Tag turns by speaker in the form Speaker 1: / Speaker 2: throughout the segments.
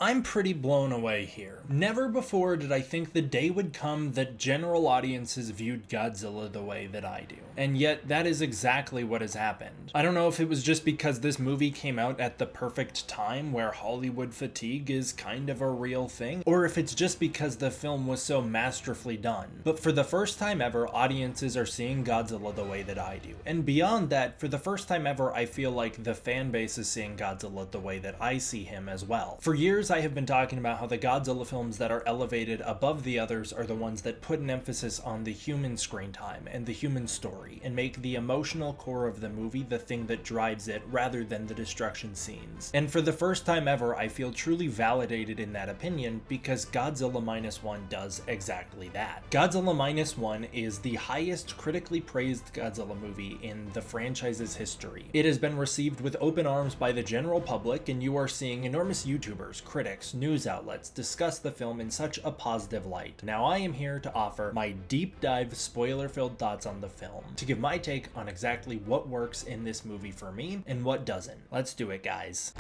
Speaker 1: I'm pretty blown away here. Never before did I think the day would come that general audiences viewed Godzilla the way that I do. And yet, that is exactly what has happened. I don't know if it was just because this movie came out at the perfect time where Hollywood fatigue is kind of a real thing, or if it's just because the film was so masterfully done. But for the first time ever, audiences are seeing Godzilla the way that I do. And beyond that, for the first time ever, I feel like the fan base is seeing Godzilla the way that I see him as well. For years, I have been talking about how the Godzilla films that are elevated above the others are the ones that put an emphasis on the human screen time and the human story, and make the emotional core of the movie the thing that drives it rather than the destruction scenes. And for the first time ever, I feel truly validated in that opinion because Godzilla Minus One does exactly that. Godzilla Minus One is the highest critically praised Godzilla movie in the franchise's history. It has been received with open arms by the general public, and you are seeing enormous YouTubers, critics, news outlets discuss the film in such a positive light. Now I am here to offer my deep dive spoiler-filled thoughts on the film, to give my take on exactly what works in this movie for me and what doesn't. Let's do it, guys.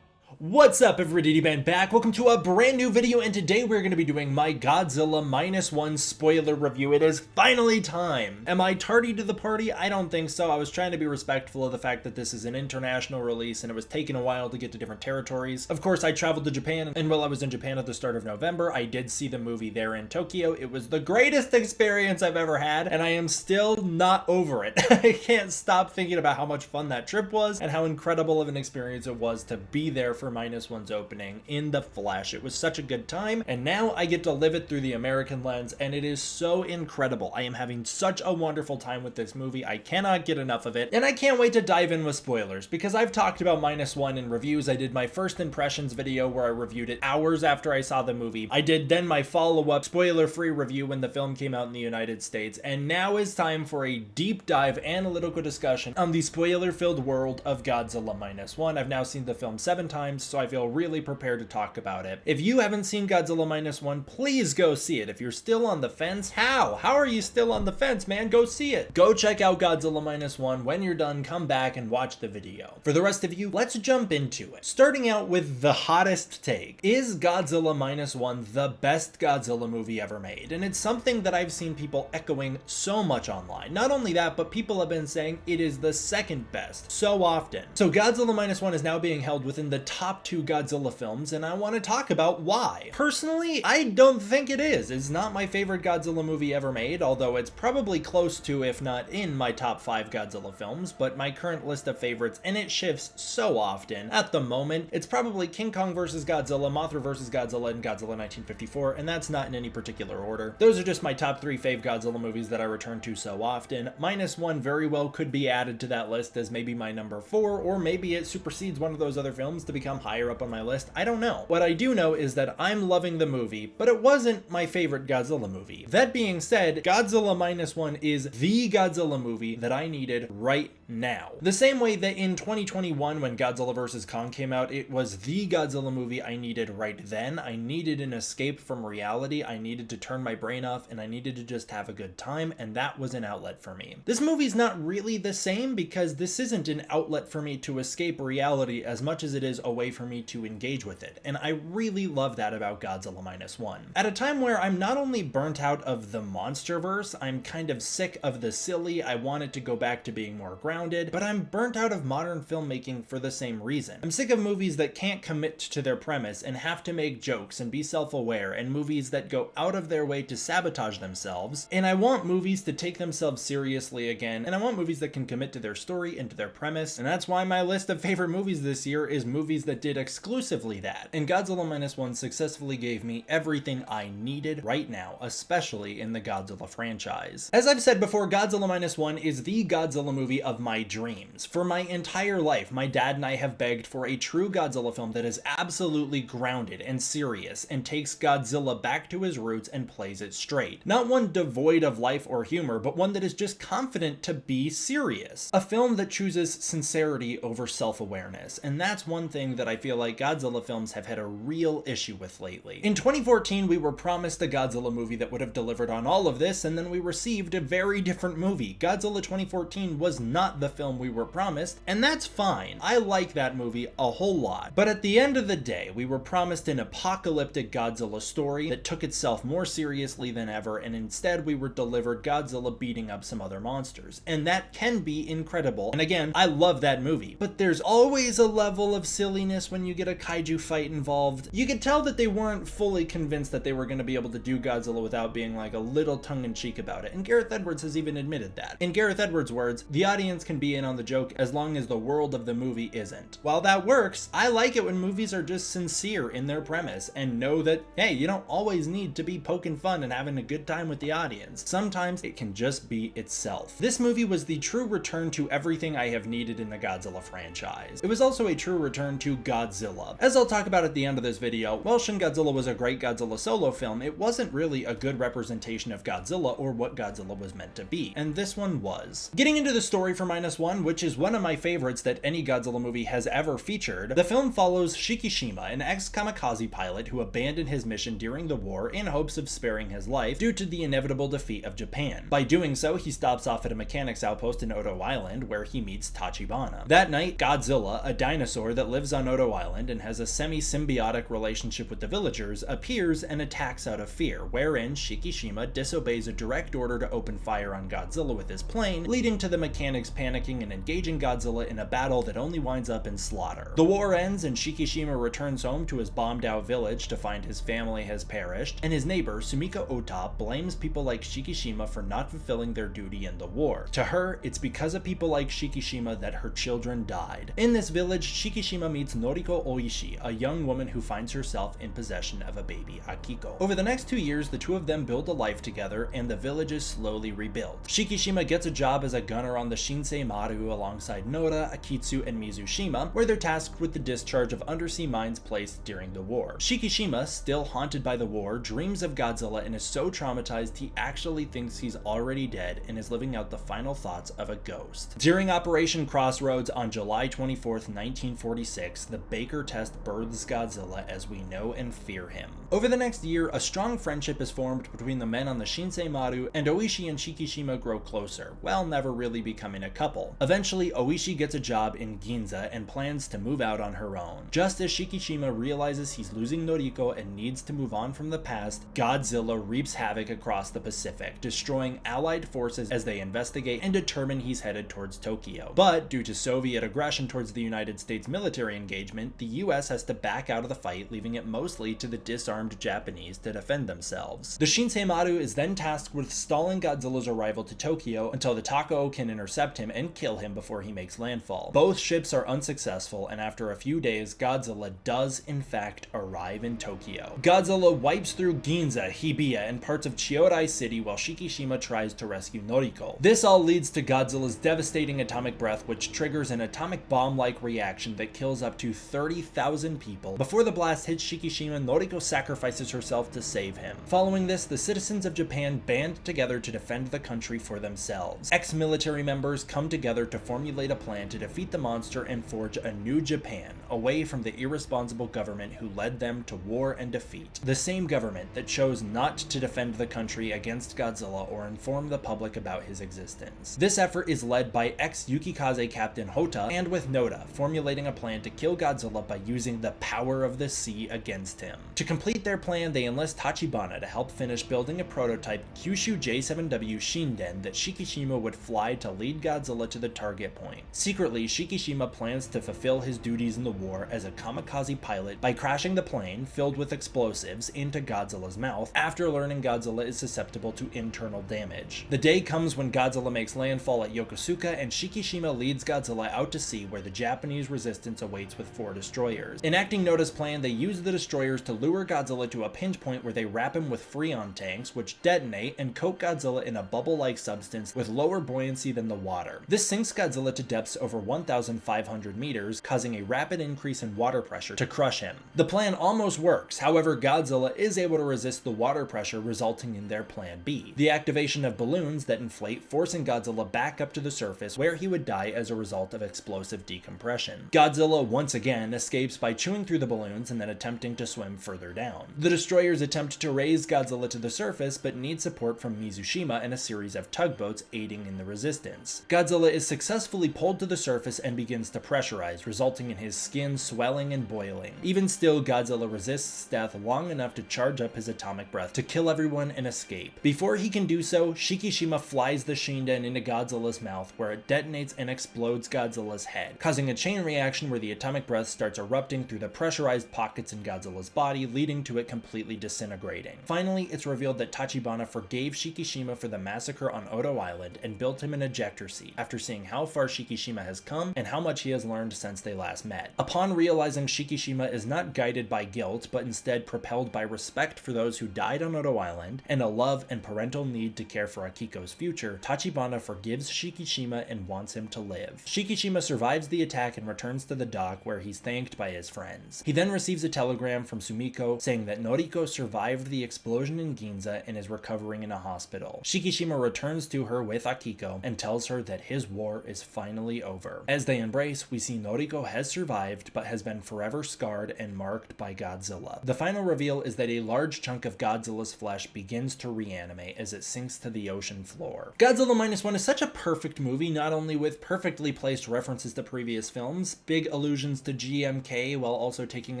Speaker 1: What's up, everybody? Band back. Welcome to a brand new video, and today we're going to be doing my Godzilla Minus One spoiler review. It is finally time. Am I tardy to the party? I don't think so. I was trying to be respectful of the fact that this is an international release and it was taking a while to get to different territories. Of course, I traveled to Japan, and while I was in Japan at the start of November, I did see the movie there in Tokyo. It was the greatest experience I've ever had, and I am still not over it. I can't stop thinking about how much fun that trip was and how incredible of an experience it was to be there for Minus One's opening in the flesh. It was such a good time, and now I get to live it through the American lens, and it is so incredible. I am having such a wonderful time with this movie. I cannot get enough of it, and I can't wait to dive in with spoilers, because I've talked about Minus One in reviews. I did my first impressions video where I reviewed it hours after I saw the movie. I did then my follow-up spoiler-free review when the film came out in the United States, and now is time for a deep dive analytical discussion on the spoiler-filled world of Godzilla Minus One. I've now seen the film 7 times, so I feel really prepared to talk about it. If you haven't seen Godzilla Minus One, please go see it. If you're still on the fence, how are you still on the fence, man? Go see it. Go check out Godzilla Minus One. When you're done, come back and watch the video. For the rest of you, let's jump into it. Starting out with the hottest take. Is Godzilla Minus One the best Godzilla movie ever made? And it's something that I've seen people echoing so much online. Not only that, but people have been saying it is the second best so often. So Godzilla Minus One is now being held within the top 2 Godzilla films, and I want to talk about why. Personally, I don't think it is. It's not my favorite Godzilla movie ever made, although it's probably close to, if not in, my top 5 Godzilla films, but my current list of favorites, and it shifts so often. At the moment, it's probably King Kong vs. Godzilla, Mothra vs. Godzilla, and Godzilla 1954, and that's not in any particular order. Those are just my top 3 fave Godzilla movies that I return to so often. Minus One very well could be added to that list as maybe my number 4, or maybe it supersedes one of those other films to become higher up on my list. I don't know. What I do know is that I'm loving the movie, but it wasn't my favorite Godzilla movie. That being said, Godzilla Minus One is the Godzilla movie that I needed right now. The same way that in 2021 when Godzilla vs. Kong came out, it was the Godzilla movie I needed right then. I needed an escape from reality. I needed to turn my brain off, and I needed to just have a good time, and that was an outlet for me. This movie's not really the same because this isn't an outlet for me to escape reality as much as it is a way for me to engage with it, and I really love that about Godzilla Minus One. At a time where I'm not only burnt out of the monsterverse, I'm kind of sick of the silly, I want it to go back to being more grounded, but I'm burnt out of modern filmmaking for the same reason. I'm sick of movies that can't commit to their premise and have to make jokes and be self-aware, and movies that go out of their way to sabotage themselves, and I want movies to take themselves seriously again, and I want movies that can commit to their story and to their premise, and that's why my list of favorite movies this year is movies that did exclusively that. And Godzilla Minus One successfully gave me everything I needed right now, especially in the Godzilla franchise. As I've said before, Godzilla Minus One is the Godzilla movie of my dreams. For my entire life, my dad and I have begged for a true Godzilla film that is absolutely grounded and serious and takes Godzilla back to his roots and plays it straight. Not one devoid of life or humor, but one that is just confident to be serious. A film that chooses sincerity over self-awareness, and that's one thing that I feel like Godzilla films have had a real issue with lately. In 2014, we were promised a Godzilla movie that would have delivered on all of this, and then we received a very different movie. Godzilla 2014 was not the film we were promised, and that's fine. I like that movie a whole lot. But at the end of the day, we were promised an apocalyptic Godzilla story that took itself more seriously than ever, and instead we were delivered Godzilla beating up some other monsters. And that can be incredible. And again, I love that movie. But there's always a level of silliness when you get a kaiju fight involved. You could tell that they weren't fully convinced that they were going to be able to do Godzilla without being like a little tongue-in-cheek about it. And Gareth Edwards has even admitted that. In Gareth Edwards' words, the audience can be in on the joke as long as the world of the movie isn't. While that works, I like it when movies are just sincere in their premise and know that, hey, you don't always need to be poking fun and having a good time with the audience. Sometimes it can just be itself. This movie was the true return to everything I have needed in the Godzilla franchise. It was also a true return to Godzilla. As I'll talk about at the end of this video, while Shin Godzilla was a great Godzilla solo film, it wasn't really a good representation of Godzilla or what Godzilla was meant to be, and this one was. Getting into the story for Minus One, which is one of my favorites that any Godzilla movie has ever featured, the film follows Shikishima, an ex-kamikaze pilot who abandoned his mission during the war in hopes of sparing his life due to the inevitable defeat of Japan. By doing so, he stops off at a mechanics outpost in Odo Island where he meets Tachibana. That night, Godzilla, a dinosaur that lives on Odo Island and has a semi-symbiotic relationship with the villagers, appears and attacks out of fear, wherein Shikishima disobeys a direct order to open fire on Godzilla with his plane, leading to the mechanics panicking and engaging Godzilla in a battle that only winds up in slaughter. The war ends and Shikishima returns home to his bombed-out village to find his family has perished, and his neighbor, Sumika Ota, blames people like Shikishima for not fulfilling their duty in the war. To her, it's because of people like Shikishima that her children died. In this village, Shikishima meets Noriko Oishi, a young woman who finds herself in possession of a baby Akiko. Over the next 2 years, the two of them build a life together, and the village is slowly rebuilt. Shikishima gets a job as a gunner on the Shinsei Maru alongside Nora, Akitsu, and Mizushima, where they're tasked with the discharge of undersea mines placed during the war. Shikishima, still haunted by the war, dreams of Godzilla and is so traumatized he actually thinks he's already dead and is living out the final thoughts of a ghost. During Operation Crossroads on July 24th, 1946, the Baker test births Godzilla as we know and fear him. Over the next year, a strong friendship is formed between the men on the Shinsei Maru, and Oishi and Shikishima grow closer, while never really becoming a couple. Eventually, Oishi gets a job in Ginza and plans to move out on her own. Just as Shikishima realizes he's losing Noriko and needs to move on from the past, Godzilla reaps havoc across the Pacific, destroying Allied forces as they investigate and determine he's headed towards Tokyo. But due to Soviet aggression towards the United States military engagement, the US has to back out of the fight, leaving it mostly to the disarmed Japanese to defend themselves. The Shinsei Maru is then tasked with stalling Godzilla's arrival to Tokyo until the Takao can intercept him and kill him before he makes landfall. Both ships are unsuccessful, and after a few days, Godzilla does in fact arrive in Tokyo. Godzilla wipes through Ginza, Hibiya, and parts of Chiyorai City while Shikishima tries to rescue Noriko. This all leads to Godzilla's devastating atomic breath, which triggers an atomic bomb-like reaction that kills up to 30,000 people. Before the blast hits Shikishima, Noriko sacrifices herself to save him. Following this, the citizens of Japan band together to defend the country for themselves. Ex-military members come together to formulate a plan to defeat the monster and forge a new Japan, away from the irresponsible government who led them to war and defeat. The same government that chose not to defend the country against Godzilla or inform the public about his existence. This effort is led by ex-Yukikaze Captain Hota, and with Noda, formulating a plan to kill Godzilla by using the power of the sea against him. To complete their plan, they enlist Tachibana to help finish building a prototype Kyushu J7W Shinden that Shikishima would fly to lead Godzilla to the target point. Secretly, Shikishima plans to fulfill his duties in the war as a kamikaze pilot by crashing the plane, filled with explosives, into Godzilla's mouth after learning Godzilla is susceptible to internal damage. The day comes when Godzilla makes landfall at Yokosuka, and Shikishima leads Godzilla out to sea where the Japanese resistance awaits with 4 destroyers. Enacting Noda's plan, they use the destroyers to lure Godzilla to a pinch point where they wrap him with Freon tanks, which detonate and coat Godzilla in a bubble-like substance with lower buoyancy than the water. water. This sinks Godzilla to depths over 1,500 meters, causing a rapid increase in water pressure to crush him. The plan almost works, however Godzilla is able to resist the water pressure, resulting in their plan B, the activation of balloons that inflate, forcing Godzilla back up to the surface where he would die as a result of explosive decompression. Godzilla once again escapes by chewing through the balloons and then attempting to swim further down. The destroyers attempt to raise Godzilla to the surface but need support from Mizushima and a series of tugboats aiding in the resistance. Godzilla is successfully pulled to the surface and begins to pressurize, resulting in his skin swelling and boiling. Even still, Godzilla resists death long enough to charge up his atomic breath to kill everyone and escape. Before he can do so, Shikishima flies the Shinden into Godzilla's mouth, where it detonates and explodes Godzilla's head, causing a chain reaction where the atomic breath starts erupting through the pressurized pockets in Godzilla's body, leading to it completely disintegrating. Finally, it's revealed that Tachibana forgave Shikishima for the massacre on Odo Island and built him an ejector seat after seeing how far Shikishima has come and how much he has learned since they last met. Upon realizing Shikishima is not guided by guilt, but instead propelled by respect for those who died on Odo Island and a love and parental need to care for Akiko's future, Tachibana forgives Shikishima and wants him to live. Shikishima survives the attack and returns to the dock, where he's thanked by his friends. He then receives a telegram from Sumiko saying that Noriko survived the explosion in Ginza and is recovering in a hospital. Shikishima returns to her with Akiko and tells her that his war is finally over. As they embrace, we see Noriko has survived but has been forever scarred and marked by Godzilla. The final reveal is that a large chunk of Godzilla's flesh begins to reanimate as it sinks to the ocean floor. Godzilla Minus One is such a perfect movie, not only with perfectly placed references to previous films, big allusions to GMK while also taking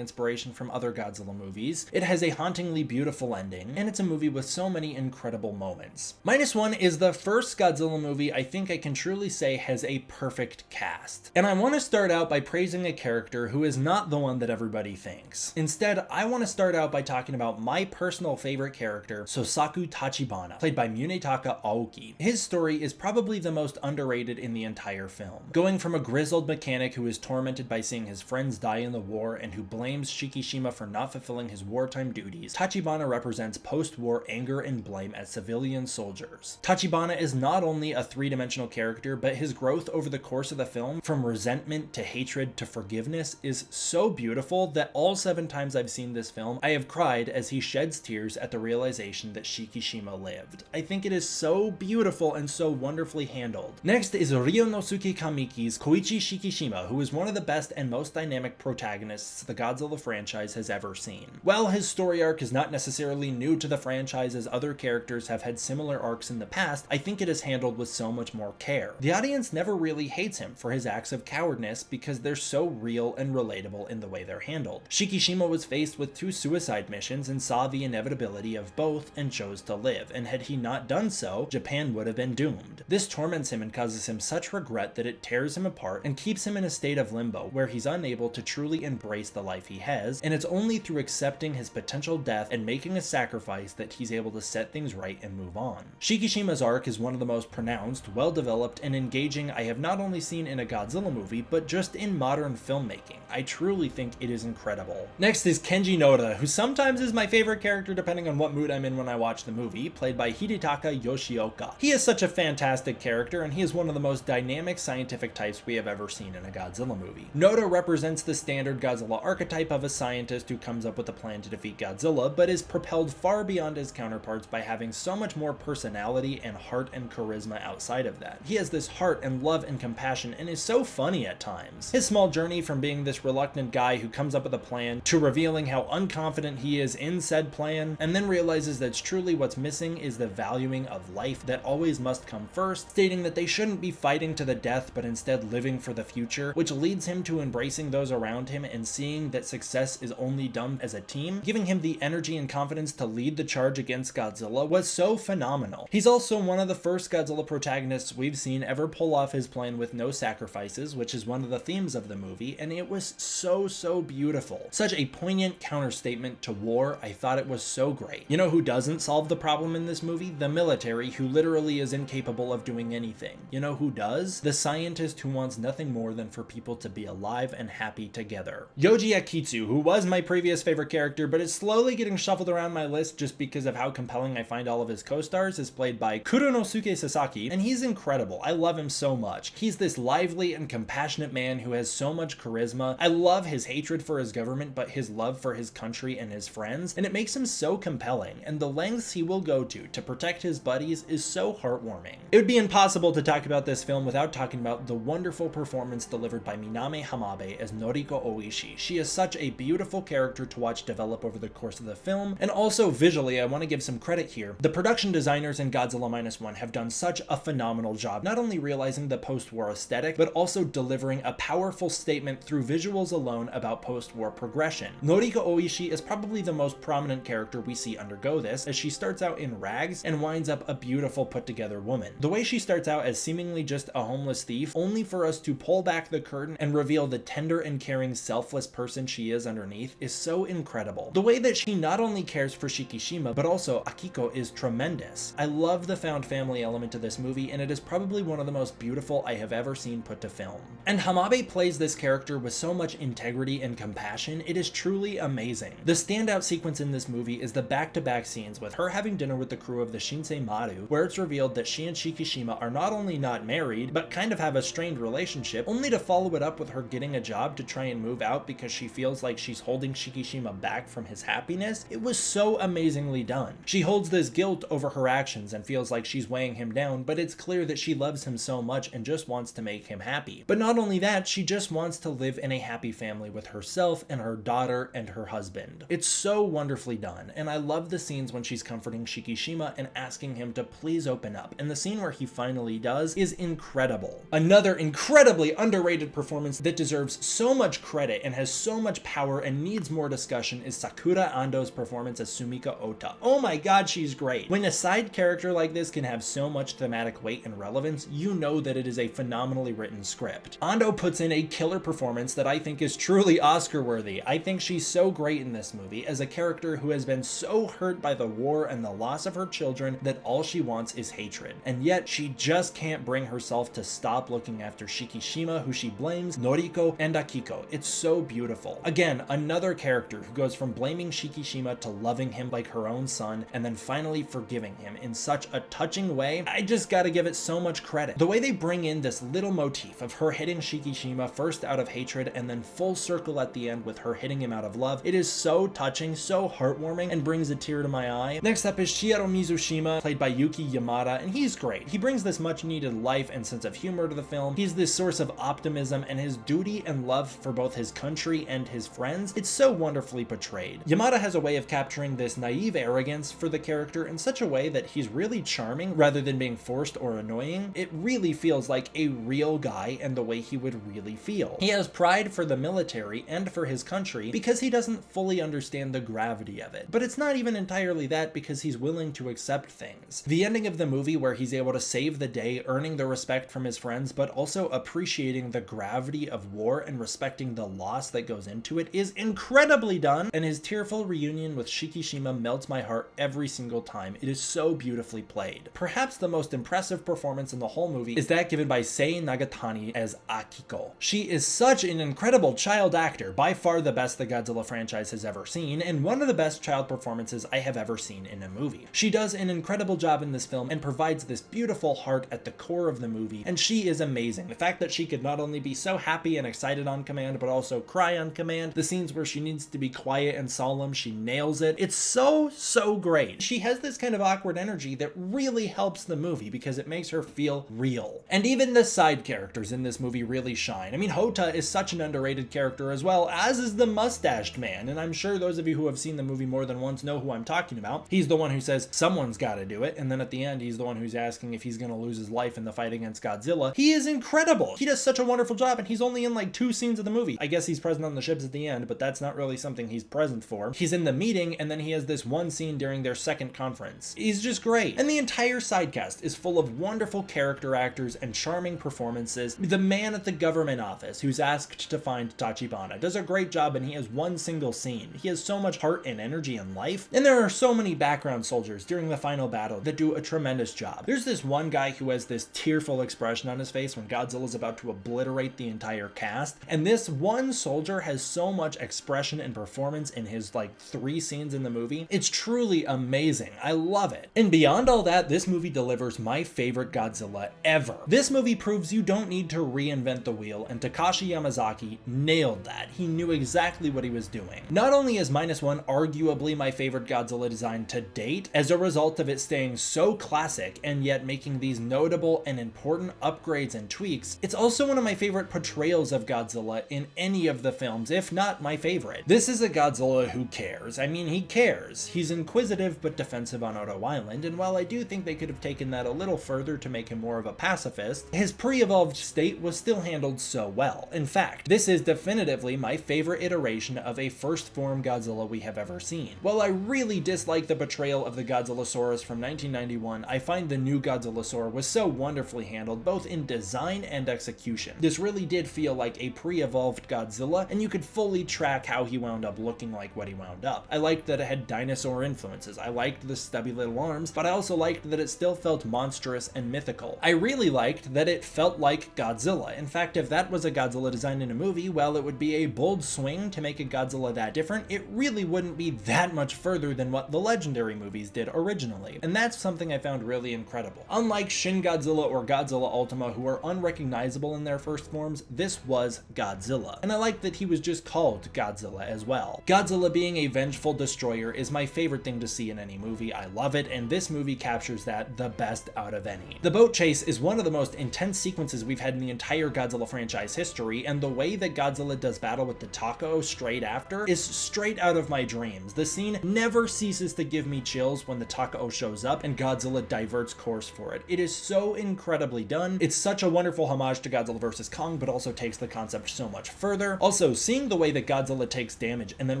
Speaker 1: inspiration from other Godzilla movies, it has a hauntingly beautiful ending, and it's a movie with so many incredible moments. Minus One is the first Godzilla movie I think I can truly say has a perfect cast. And I want to start out by praising a character who is not the one that everybody thinks. Instead, I want to start out by talking about my personal favorite character, Sosaku Tachibana, played by Munetaka Aoki. His story is probably the most underrated in the entire film. Going from a grizzled mechanic who is tormented by seeing his friends die in the war and who blames Shikishima for not fulfilling his wartime duties, Tachibana represents post-war anger and blame at civilian soldiers. Tachibana is not only a three-dimensional character, but his growth over the course of the film, from resentment to hatred to forgiveness, is so beautiful that all 7 times I've seen this film, I have cried as he sheds tears at the realization that Shikishima lived. I think it is so beautiful and so wonderfully handled. Next is Ryonosuke Kamiki's Koichi Shikishima, who is one of the best and most dynamic protagonists the Godzilla franchise has ever seen. While his story arc is not necessarily new to the franchise, as other characters have had similar arcs in the past, I think it is handled with so much more care. The audience never really hates him for his acts of cowardness because they're so real and relatable in the way they're handled. Shikishima was faced with 2 suicide missions and saw the inevitability of both and chose to live, and had he not done so, Japan would have been doomed. This torments him and causes him such regret that it tears him apart and keeps him in a state of limbo where he's unable to truly embrace the life he has, and it's only through accepting his potential death and making a sacrifice that he's able to set things right and move on. Shikishima's arc is one of the most pronounced, well-developed, and engaging I have not only seen in a Godzilla movie, but just in modern filmmaking. I truly think it is incredible. Next is Kenji Noda, who sometimes is my favorite character depending on what mood I'm in when I watch the movie, played by Hidetaka Yoshioka. He is such a fantastic character, and he is one of the most dynamic scientific types we have ever seen in a Godzilla movie. Noda represents the standard Godzilla archetype of a scientist who comes up with a plan to defeat Godzilla, but is propelled far beyond his counterparts by having so much more personality and heart and charisma outside of that. He has this heart and love and compassion and is so funny at times. His small journey from being this reluctant guy who comes up with a plan to revealing how unconfident he is in said plan, and then realizes that truly what's missing is the valuing of life that always must come first, stating that they shouldn't be fighting to the death but instead living for the future, which leads him to embracing those around him and seeing that success is only done as a team, giving him the energy and confidence to lead the charge against Godzilla was so phenomenal. He's also one of the first Godzilla protagonists we've seen ever pull off his plan with no sacrifices, which is one of the themes of the movie, and it was so beautiful. Such a poignant counterstatement to war. I thought it was so great. You know who doesn't solve the problem in this movie? The military, who literally is incapable of doing anything. You know who does? The scientist who wants nothing more than for people to be alive and happy together. Yoji Akitsu, who was my previous favorite character but is slowly getting shuffled around my list just because of how compelling I find all of his co-stars, is played by Kuronosuke Sasaki, and he's incredible. I love him so much. He's this lively and compassionate man who has so much charisma. I love his hatred for his government, but his love for his country and his friends, and it makes him so compelling, and the lengths he will go to protect his buddies is so heartwarming. It would be impossible to talk about this film without talking about the wonderful performance delivered by Minami Hamabe as Noriko Oishi. She is such a beautiful character to watch develop over the course of the film, and also visually, I want to give some credit here. The production designers in Godzilla Minus One have done such a phenomenal job, not only realizing the post-war aesthetic, but also delivering a powerful statement through visuals alone about post-war progression. Noriko Oishi is probably the most prominent character we see undergo this, as she starts out in rags and winds up a beautiful put-together woman. The way she starts out as seemingly just a homeless thief, only for us to pull back the curtain and reveal the tender and caring, selfless person she is underneath, is so incredible. The way that she not only cares for Shikishima, but also Akiko is tremendous. I love the found family element to this movie, and it is probably one of the most beautiful I have ever seen put to film. And Hamabe plays this character with so much integrity and compassion, it is truly amazing. The standout sequence in this movie is the back-to-back scenes with her having dinner with the crew of the Shinsei Maru, where it's revealed that she and Shikishima are not only not married, but kind of have a strained relationship, only to follow it up with her getting a job to try and move out because she feels like she's holding Shikishima back from his happiness. It was so amazingly done. She holds this guilt over her actions and feels like she's weighing him down, but it's clear that she loves him so much and just wants to make him happy. But not only that, she just wants to live in a happy family with herself and her daughter and her husband. It's so wonderfully done, and I love the scenes when she's comforting Shikishima and asking him to please open up, and the scene where he finally does is incredible. Another incredibly underrated performance that deserves so much credit and has so much power and needs more discussion is Sakura Ando's performance as Sumika Ota. Oh my god, she's great. When a side character like this can have so much thematic weight and relevance, you know that it is a phenomenally written script. Ando puts in a killer performance that I think is truly Oscar-worthy. I think she's so great in this movie as a character who has been so hurt by the war and the loss of her children that all she wants is hatred. And yet she just can't bring herself to stop looking after Shikishima, who she blames, Noriko, and Akiko. It's so beautiful. Again, another character who goes from blaming Shikishima to loving him like her own son, and then finally forgiving him in such a touching way. I just gotta give it so much credit. The way they bring in this little motif of her hitting Shikishima first out of hatred and then full circle at the end with her hitting him out of love, it is so touching, so heartwarming, and brings a tear to my eye. Next up is Shioro Mizushima, played by Yuki Yamada, and he's great. He brings this much needed life and sense of humor to the film. He's this source of optimism, and his duty and love for both his country and his friends, it's so wonderfully portrayed. Yamada has a way of capturing this naive arrogance for the character in such a way that he's really charming rather than being forced or annoying. It really feels like a real guy and the way he would really feel. He has pride for the military and for his country because he doesn't fully understand the gravity of it. But it's not even entirely that, because he's willing to accept things. The ending of the movie, where he's able to save the day, earning the respect from his friends, but also appreciating the gravity of war and respecting the loss that goes into it, is incredibly done, and his tearful reunion with Shikishima melts my heart every single time. It is so beautifully played. Perhaps the most impressive performance in the whole movie is that given by Sei Nagatani as Akiko. She is such an incredible child actor, by far the best the Godzilla franchise has ever seen, and one of the best child performances I have ever seen in a movie. She does an incredible job in this film and provides this beautiful heart at the core of the movie, and she is amazing. The fact that she could not only be so happy and excited on command, but also cry on command, the scenes where she needs to be quiet and solemn, she nails it. It's so great. She has this kind of awkward energy that really helps the movie because it makes her feel real. And even the side characters in this movie really shine. I mean, Hota is such an underrated character as well, as is the mustached man, and I'm sure those of you who have seen the movie more than once know who I'm talking about. He's the one who says someone's gotta do it, and then at the end he's the one who's asking if he's gonna lose his life in the fight against Godzilla. He is incredible. He does such a wonderful job, and he's only in like 2 scenes of the movie. I guess he's present on the ships at the end, but that's not really something he's present for. He's in the meeting, and then he has this one scene during their second conference. He's just great. And the entire sidecast is full of wonderful character actors and charming performances. The man at the government office who's asked to find Tachibana does a great job, and he has one single scene. He has so much heart and energy and life. And there are so many background soldiers during the final battle that do a tremendous job. There's this one guy who has this tearful expression on his face when Godzilla's about to obliterate the entire cast, and this one soldier has so much expression and performance in his like 3 scenes in the movie. It's truly amazing. I love it. And beyond all that, this movie delivers my favorite Godzilla Godzilla ever. This movie proves you don't need to reinvent the wheel, and Takashi Yamazaki nailed that. He knew exactly what he was doing. Not only is Minus One arguably my favorite Godzilla design to date, as a result of it staying so classic and yet making these notable and important upgrades and tweaks, it's also one of my favorite portrayals of Godzilla in any of the films, if not my favorite. This is a Godzilla who cares. I mean, he cares. He's inquisitive but defensive on Oto Island, and while I do think they could have taken that a little further to make him more of a pacifist, his pre-evolved state was still handled so well. In fact, this is definitively my favorite iteration of a first form Godzilla we have ever seen. While I really dislike the portrayal of the Godzillasaurus from 1991, I find the new Godzillasaur was so wonderfully handled both in design and execution. This really did feel like a pre-evolved Godzilla, and you could fully track how he wound up looking like what he wound up. I liked that it had dinosaur influences, I liked the stubby little arms, but I also liked that it still felt monstrous and mythical. I really liked that it felt like Godzilla. In fact, if that was a Godzilla design in a movie, well, it would be a bold swing to make a Godzilla that different. It really wouldn't be that much further than what the Legendary movies did originally, and that's something I found really incredible. Unlike Shin Godzilla or Godzilla Ultima, who are unrecognizable in their first forms, this was Godzilla. And I like that he was just called Godzilla as well. Godzilla being a vengeful destroyer is my favorite thing to see in any movie. I love it, and this movie captures that the best out of any. The boat chase is one of the most intense sequences we've had in the entire Godzilla franchise history, and the way that Godzilla does battle with the Taco straight after is straight out of my dreams. The scene never ceases to give me chills when the Taco shows up and Godzilla diverts course for it. It is so incredibly done. It's such a wonderful homage to Godzilla vs. Kong, but also takes the concept so much further. Also, seeing the way that Godzilla takes damage and then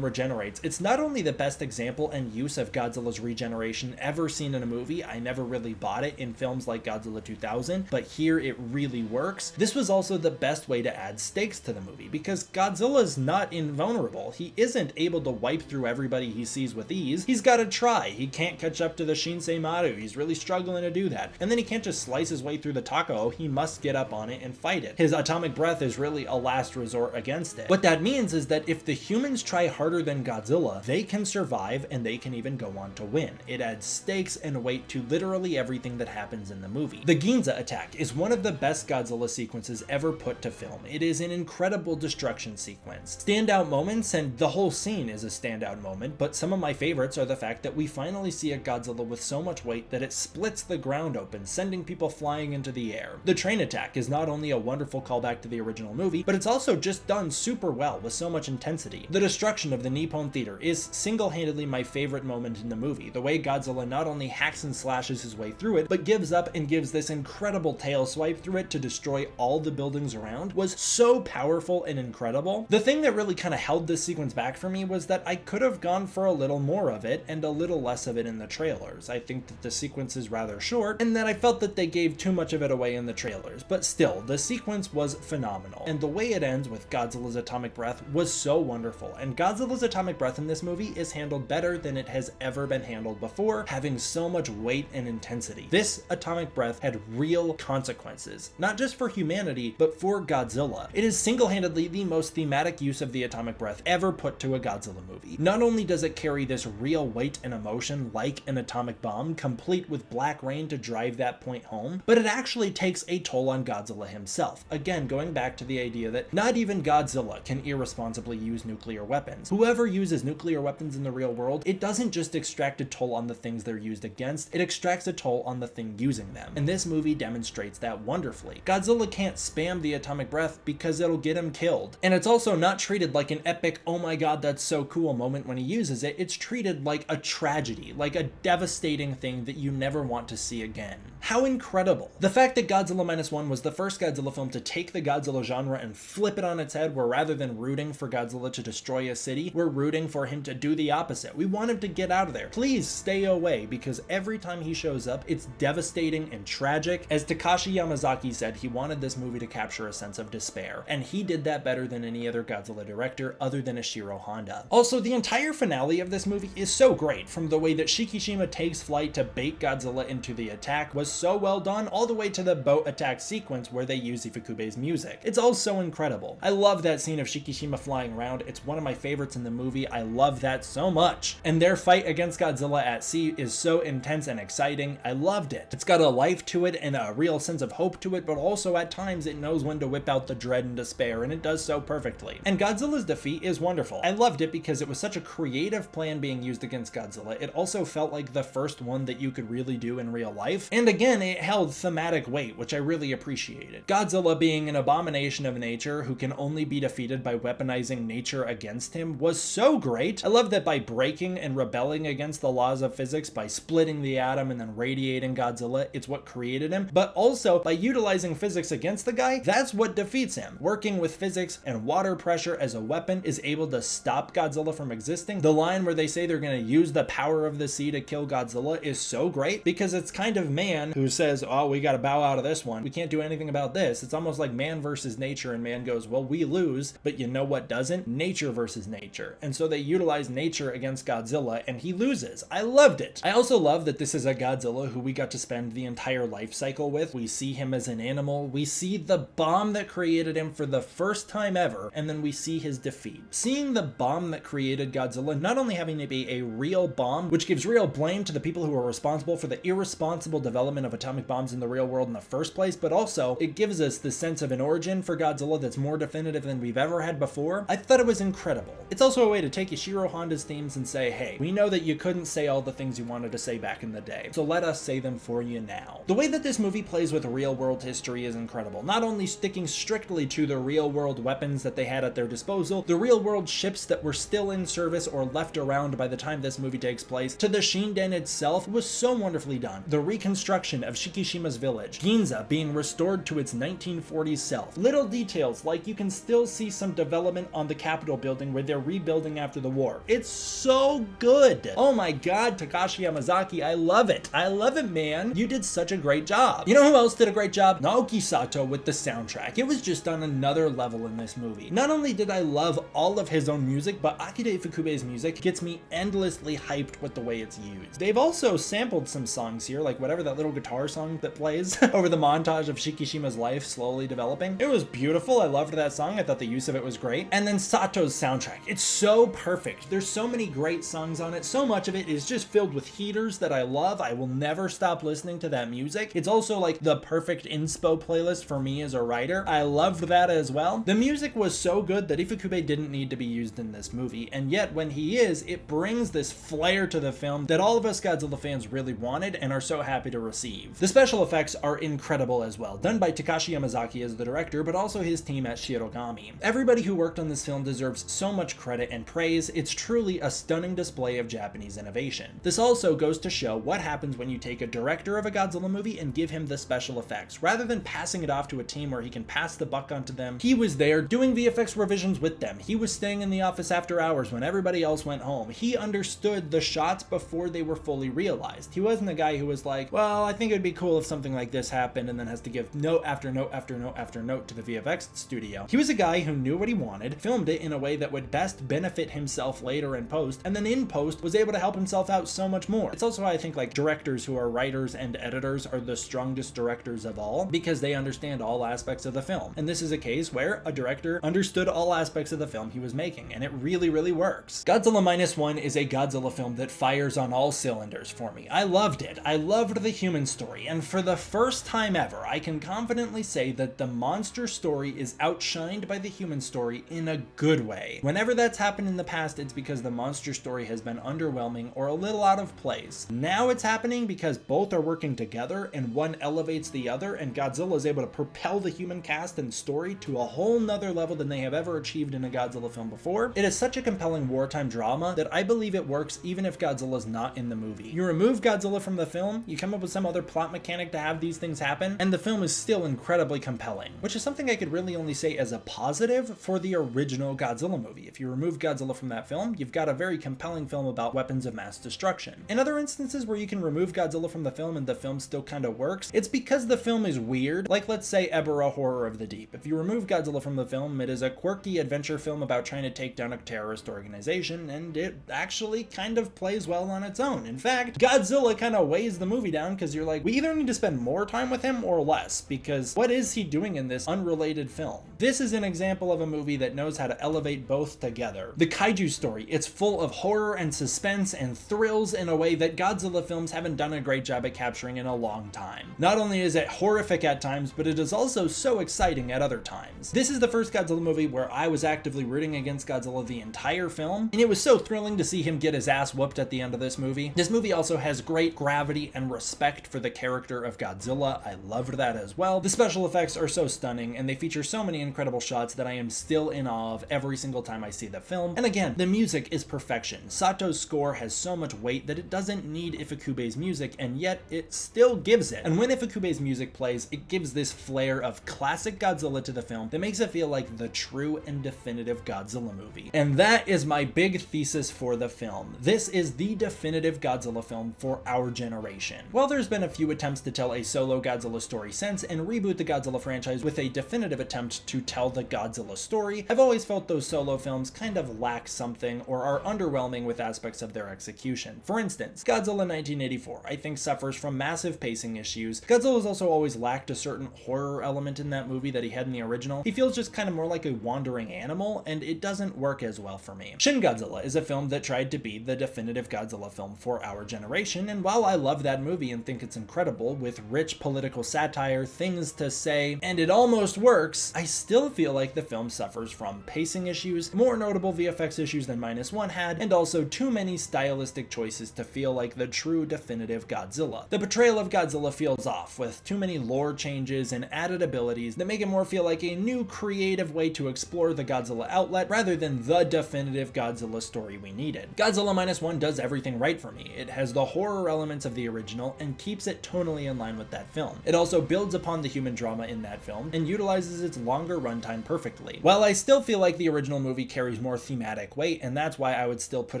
Speaker 1: regenerates, it's not only the best example and use of Godzilla's regeneration ever seen in a movie. I never really bought it in films like Godzilla 2000, but here it really works. This was also the best way to add stakes to the movie, because Godzilla's not invulnerable. He isn't able to wipe through everybody he sees with ease. He's gotta try. He can't catch up to the Shinsei Maru. He's really struggling to do that. And then he can't just slice his way through the Taco. He must get up on it and fight it. His atomic breath is really a last resort against it. What that means is that if the humans try harder than Godzilla, they can survive and they can even go on to win. It adds stakes and weight to literally everything that happens in the movie. The Ginza attack is one of the best Godzilla sequences ever put to film. It is an incredible destruction sequence. Standout moments, and the whole scene is a standout moment, but some of my favorites are the fact that we finally see a Godzilla with so much weight that it splits the ground open, sending people flying into the air. The train attack is not only a wonderful callback to the original movie, but it's also just done super well with so much intensity. The destruction of the Nippon Theater is single-handedly my favorite moment in the movie. The way Godzilla not only hacks and slashes his way through it, but gives up and gives this incredible tail swipe through it to destroy all the buildings around was so powerful and incredible. The thing that really kind of held this sequence back for me was that I could have gone for a little more of it and a little less of it in the trailers. I think that the sequence is rather short, and that I felt that they gave too much of it away in the trailers, but still, the sequence was phenomenal, and the way it ends with Godzilla's atomic breath was so wonderful, and Godzilla's atomic breath in this movie is handled better than it has ever been handled before, having so much weight and intensity. This atomic breath had real consequences, not just for humanity, but for Godzilla. It is single-handedly the most thematic use of the atomic breath ever put to a Godzilla movie. Not only does it carry this real weight and emotion like an atomic bomb, complete with black rain to drive that point home, but it actually takes a toll on Godzilla himself. Again, going back to the idea that not even Godzilla can irresponsibly use nuclear weapons. Whoever uses nuclear weapons in the real world, it doesn't just extract a toll on the things they're used against, it extracts a toll on the thing using them. And this movie demonstrates that wonderfully. Godzilla can't spam the atomic breath because it'll get him killed. And it's also not treated like an epic, oh my god, that's so cool moment when he uses it. It's treated like a tragedy, like a devastating thing that you never want to see again. How incredible. The fact that Godzilla Minus One was the first Godzilla film to take the Godzilla genre and flip it on its head, where rather than rooting for Godzilla to destroy a city, we're rooting for him to do the opposite. We want him to get out of there. Please stay away, because every time he shows up, it's devastating and tragic. As Takashi Yamazaki said, he wanted this movie to capture a sense of despair, and he did that better than any other Godzilla director other than Ishiro Honda. Also, the entire finale of this movie is so great, from the way that Shikishima takes flight to bait Godzilla into the attack was so well done, all the way to the boat attack sequence where they use Ifukube's music. It's all so incredible. I love that scene of Shikishima flying around. It's one of my favorites in the movie. I love that so much. And their fight against Godzilla at sea is so intense and exciting. I loved it. It's got a life to to it and a real sense of hope to it, but also at times it knows when to whip out the dread and despair, and it does so perfectly. And Godzilla's defeat is wonderful. I loved it because it was such a creative plan being used against Godzilla. It also felt like the first one that you could really do in real life. And again, it held thematic weight, which I really appreciated. Godzilla being an abomination of nature who can only be defeated by weaponizing nature against him was so great. I love that by breaking and rebelling against the laws of physics, by splitting the atom and then radiating Godzilla, it's what created him. But also, by utilizing physics against the guy, that's what defeats him. Working with physics and water pressure as a weapon is able to stop Godzilla from existing. The line where they say they're going to use the power of the sea to kill Godzilla is so great because it's kind of man who says, oh, we got to bow out of this one. We can't do anything about this. It's almost like man versus nature, and man goes, well, we lose, but you know what doesn't? Nature versus nature. And so they utilize nature against Godzilla and he loses. I loved it. I also love that this is a Godzilla who we got to spend the entire life cycle with. We see him as an animal. We see the bomb that created him for the first time ever, and then we see his defeat. Seeing the bomb that created Godzilla not only having to be a real bomb, which gives real blame to the people who are responsible for the irresponsible development of atomic bombs in the real world in the first place, but also it gives us the sense of an origin for Godzilla that's more definitive than we've ever had before. I thought it was incredible. It's also a way to take Ishiro Honda's themes and say, hey, we know that you couldn't say all the things you wanted to say back in the day, so let us say them for you now. The way that this movie plays with real world history is incredible. Not only sticking strictly to the real world weapons that they had at their disposal, the real world ships that were still in service or left around by the time this movie takes place, to the Shinden itself was so wonderfully done. The reconstruction of Shikishima's village, Ginza being restored to its 1940s self. Little details like you can still see some development on the Capitol building where they're rebuilding after the war. It's so good. Oh my god, Takashi Yamazaki, I love it. I love it, man. You did such a great job. You know who else did a great job? Naoki Sato with the soundtrack. It was just on another level in this movie. Not only did I love all of his own music, but Akira Ifukube's music gets me endlessly hyped with the way it's used. They've also sampled some songs here, like whatever that little guitar song that plays over the montage of Shikishima's life slowly developing. It was beautiful. I loved that song. I thought the use of it was great. And then Sato's soundtrack. It's so perfect. There's so many great songs on it. So much of it is just filled with heaters that I love. I will never stop listening to that music. It's also like the perfect inspo playlist for me as a writer. I loved that as well. The music was so good that Ifukube didn't need to be used in this movie, and yet when he is, it brings this flair to the film that all of us Godzilla fans really wanted and are so happy to receive. The special effects are incredible as well, done by Takashi Yamazaki as the director, but also his team at Shirogami. Everybody who worked on this film deserves so much credit and praise. It's truly a stunning display of Japanese innovation. This also goes to show what happens when you take a director of a Godzilla movie and give him the special effects. Rather than passing it off to a team where he can pass the buck onto them, he was there doing VFX revisions with them. He was staying in the office after hours when everybody else went home. He understood the shots before they were fully realized. He wasn't a guy who was like, well, I think it'd be cool if something like this happened, and then has to give note after note after note after note to the VFX studio. He was a guy who knew what he wanted, filmed it in a way that would best benefit himself later in post, and then in post was able to help himself out so much more. It's also why I think like directors who are writers and editors are the strongest directors of all, because they understand all aspects of the film. And this is a case where a director understood all aspects of the film he was making, and it really, really works. Godzilla Minus One is a Godzilla film that fires on all cylinders for me. I loved it. I loved the human story, and for the first time ever, I can confidently say that the monster story is outshined by the human story in a good way. Whenever that's happened in the past, it's because the monster story has been underwhelming or a little out of place. Now it's happening because both are working together and one elevates the other, and Godzilla is able to propel the human cast and story to a whole nother level than they have ever achieved in a Godzilla film before. It is such a compelling wartime drama that I believe it works even if Godzilla's not in the movie. You remove Godzilla from the film, you come up with some other plot mechanic to have these things happen, and the film is still incredibly compelling, which is something I could really only say as a positive for the original Godzilla movie. If you remove Godzilla from that film, you've got a very compelling film about weapons of mass destruction. In other instances where you can remove Godzilla from the film and the film still kind of works, it's because the film is weird, like let's say Ebera Horror of the Deep. If you remove Godzilla from the film, it is a quirky adventure film about trying to take down a terrorist organization, and it actually kind of plays well on its own. In fact, Godzilla kind of weighs the movie down because you're like, we either need to spend more time with him or less, because what is he doing in this unrelated film? This is an example of a movie that knows how to elevate both together. The kaiju story, it's full of horror and suspense and thrills in a way that Godzilla films haven't done a great job at capturing in a long long time. Not only is it horrific at times, but it is also so exciting at other times. This is the first Godzilla movie where I was actively rooting against Godzilla the entire film, and it was so thrilling to see him get his ass whooped at the end of this movie. This movie also has great gravity and respect for the character of Godzilla. I loved that as well. The special effects are so stunning, and they feature so many incredible shots that I am still in awe of every single time I see the film. And again, the music is perfection. Sato's score has so much weight that it doesn't need Ifukube's music, and yet it still gives it. And when Ifukube's music plays, it gives this flair of classic Godzilla to the film that makes it feel like the true and definitive Godzilla movie. And that is my big thesis for the film. This is the definitive Godzilla film for our generation. While there's been a few attempts to tell a solo Godzilla story since and reboot the Godzilla franchise with a definitive attempt to tell the Godzilla story, I've always felt those solo films kind of lack something or are underwhelming with aspects of their execution. For instance, Godzilla 1984, I think, suffers from massive pacing issues. Godzilla's also always lacked a certain horror element in that movie that he had in the original. He feels just kind of more like a wandering animal, and it doesn't work as well for me. Shin Godzilla is a film that tried to be the definitive Godzilla film for our generation, and while I love that movie and think it's incredible, with rich political satire, things to say, and it almost works, I still feel like the film suffers from pacing issues, more notable VFX issues than Minus One had, and also too many stylistic choices to feel like the true definitive Godzilla. The portrayal of Godzilla feels off, with too many lore changes and added abilities that make it more feel like a new creative way to explore the Godzilla outlet rather than the definitive Godzilla story we needed. Godzilla Minus One does everything right for me. It has the horror elements of the original and keeps it tonally in line with that film. It also builds upon the human drama in that film and utilizes its longer runtime perfectly. While I still feel like the original movie carries more thematic weight, and that's why I would still put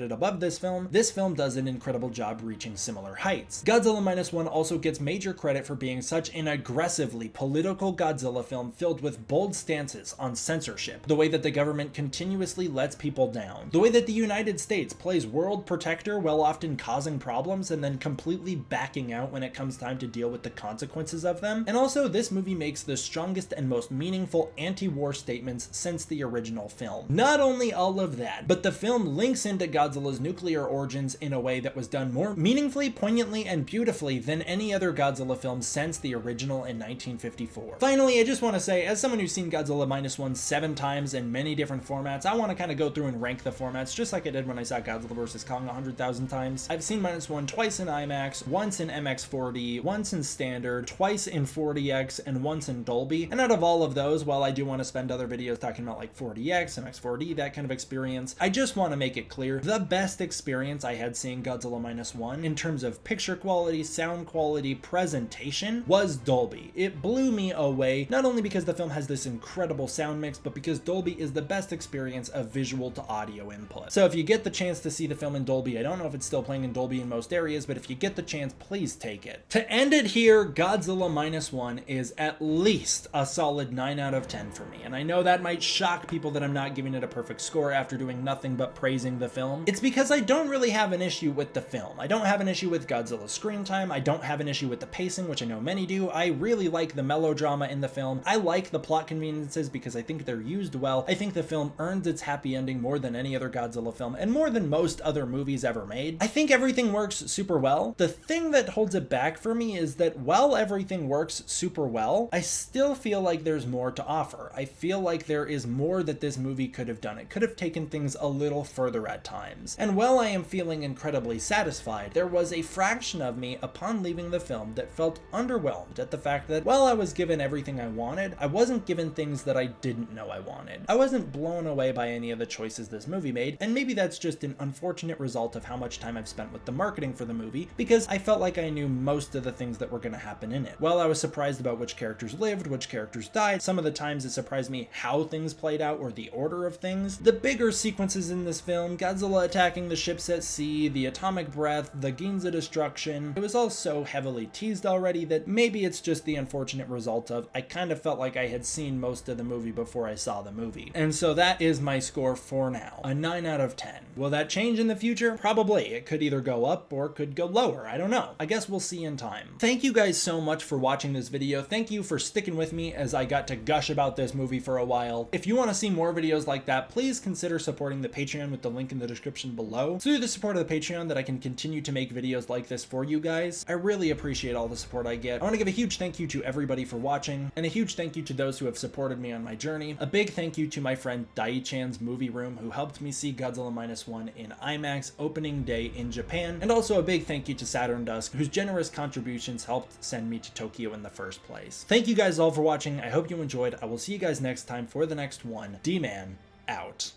Speaker 1: it above this film does an incredible job reaching similar heights. Godzilla Minus One also gets major credit for being such an aggressively political Godzilla film filled with bold stances on censorship, the way that the government continuously lets people down, the way that the United States plays world protector while often causing problems and then completely backing out when it comes time to deal with the consequences of them. And also, this movie makes the strongest and most meaningful anti-war statements since the original film. Not only all of that, but the film links into Godzilla's nuclear origins in a way that was done more meaningfully, poignantly, and beautifully than any other Godzilla film since the original in 1954. Finally, I just want to say, as someone who's seen Godzilla Minus One 7 times in many different formats, I want to kind of go through and rank the formats just like I did when I saw Godzilla vs. Kong 100,000 times. I've seen Minus One twice in IMAX, once in MX4D, once in Standard, twice in 4DX, and once in Dolby. And out of all of those, while I do want to spend other videos talking about like 4DX, MX4D, that kind of experience, I just want to make it clear, the best experience I had seeing Godzilla Minus One in terms of picture quality, sound quality, presentation was Dolby. It blew me away, not only because the film has this incredible sound mix, but because Dolby is the best experience of visual to audio input. So if you get the chance to see the film in Dolby, I don't know if it's still playing in Dolby in most areas, but if you get the chance, please take it. To end it here, Godzilla Minus One is at least a solid 9 out of 10 for me, and I know that might shock people that I'm not giving it a perfect score after doing nothing but praising the film. It's because I don't really have an issue with the film. I don't have an issue with Godzilla's screen time. I don't have an issue with the pacing, which I know many do. I really like the melodrama in the film. I like the plot conveniences because I think they're used well. I think the film earns its happy ending more than any other Godzilla film and more than most other movies ever made. I think everything works super well. The thing that holds it back for me is that while everything works super well, I still feel like there's more to offer. I feel like there is more that this movie could have done. It could have taken things a little further at times. And while I am feeling incredibly satisfied, there was a fraction of me upon leaving the film that felt underwhelmed at the fact that while I was given everything I wanted, I wasn't given things that I didn't know I wanted. I wasn't blown away by any of the choices this movie made, and maybe that's just an unfortunate result of how much time I've spent with the marketing for the movie, because I felt like I knew most of the things that were going to happen in it. While I was surprised about which characters lived, which characters died, some of the times it surprised me how things played out or the order of things. The bigger sequences in this film, Godzilla attacking the ships at sea, the atomic breath, the Ginza destruction, it was all so heavily teased already that maybe it's just the unfortunate result of I kind of felt like I had seen most of the movie before I saw the movie. And so that is my score for now, a 9 out of 10. Will that change in the future? Probably. It could either go up or could go lower. I don't know. I guess we'll see in time. Thank you guys so much for watching this video. Thank you for sticking with me as I got to gush about this movie for a while. If you want to see more videos like that, please consider supporting the Patreon with the link in the description below. It's through the support of the Patreon that I can continue to make videos like this for you guys. I really appreciate appreciate all the support I get. I want to give a huge thank you to everybody for watching, and a huge thank you to those who have supported me on my journey. A big thank you to my friend Dai-chan's Movie Room, who helped me see Godzilla Minus One in IMAX opening day in Japan, and also a big thank you to Saturn Dusk, whose generous contributions helped send me to Tokyo in the first place. Thank you guys all for watching. I hope you enjoyed. I will see you guys next time for the next one. D-Man out.